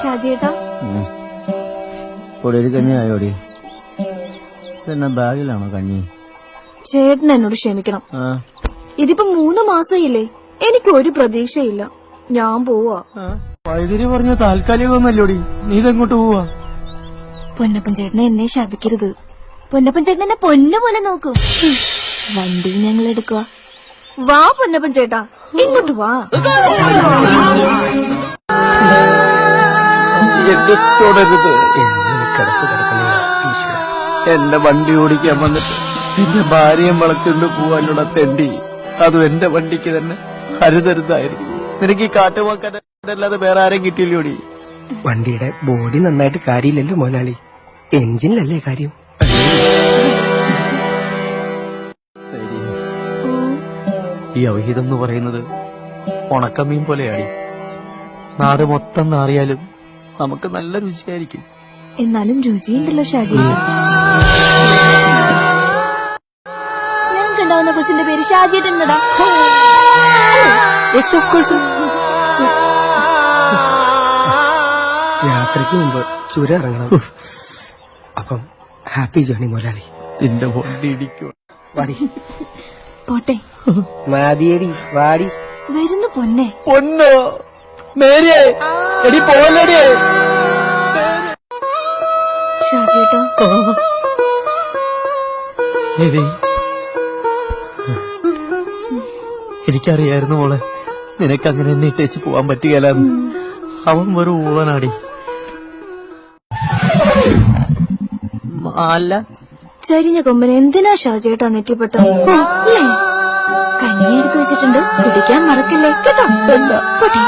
ഷാജിയേട്ടാ ഒരു കഞ്ഞി ആയോടി ഇതെന്നാ ബാഗിലാണോ കഞ്ഞി? ചേട്ടൻ എന്നോട് ക്ഷമിക്കണം. ഇതിപ്പോ 3 മാസമില്ലേ, എനിക്ക് ഒരു പ്രതീക്ഷയില്ല. ഞാൻ പോവാ. വൈദ്യുതി പറഞ്ഞ താൽക്കാലികമൊന്നല്ലോടി, നീ ഇതെങ്ങോട്ട് പോവാ? പൊന്നപ്പൻ ചേട്ടനെ എന്നെ ശപിക്കരുത്. പൊന്നപ്പൻ ചേട്ടൻ എന്നെ പൊന്നു പോലെ നോക്കൂ. വണ്ടി ഞങ്ങൾ എടുക്കുക. വാ പൊന്നപ്പൻ ചേട്ടാ, ഇങ്ങോട്ട് വാ. എന്റെ വണ്ടി ഓടിക്കാൻ വന്നിട്ട് എന്റെ ഭാര്യയെ വളച്ചുകൊണ്ട് പോവാനുള്ള തെണ്ടി, അതും എന്റെ വണ്ടിക്ക് തന്നെ അരുതരുതായിരുന്നു. നിനക്ക് ഈ കാട്ടുവാക്കാനല്ലാതെ വേറെ ആരെയും കിട്ടിയില്ലോടി? വണ്ടിയുടെ ബോഡി നന്നായിട്ട് കാര്യമില്ലല്ലോ മോനാളി, എഞ്ചിനിലല്ലേ കാര്യം. ഈ അവഹിതം എന്ന് പറയുന്നത് ഉണക്കമീൻ പോലെയാടി. നാട് മൊത്തം നാറിയാലും നമുക്ക് നല്ല രുചിയായിരിക്കും. എന്നാലും രുചിയുണ്ടല്ലോ ഷാജി. ഞങ്ങൾക്കുണ്ടാവുന്ന കൊച്ചിന്റെ പേര് ഷാജിയേട്ടനടാ. യാത്രയ്ക്ക് മുമ്പ് ചുരം ഇറങ്ങണം. അപ്പം ഹാപ്പി ജേണി മുതലാളി. നിന്റെ വണ്ടി ഇടിക്കും. വാടി പോട്ടെ. മാതിയടി വാടി. വരുന്നു പൊന്നെ. പൊന്നോ മേരിയേ, എടി പോലടിയേ. ഷാജിയേട്ടാ എനിക്കറിയായിരുന്നു മോളെ, നിനക്കങ്ങനെ എന്നെ ഇട്ടേച്ച് പോവാൻ പറ്റുകയില്ലെന്ന്. അവൻ വെറും ഊളനാടി. അല്ല, ചരിഞ്ഞ കൊമ്പന് എന്തിനാ ഷാജിയേട്ടാ നെറ്റിപ്പെട്ട? അല്ലേ, കഞ്ഞി എടുത്തു വെച്ചിട്ടുണ്ട്, പിടിക്കാൻ മറക്കല്ലേ കേട്ടോ. പോട്ടെ.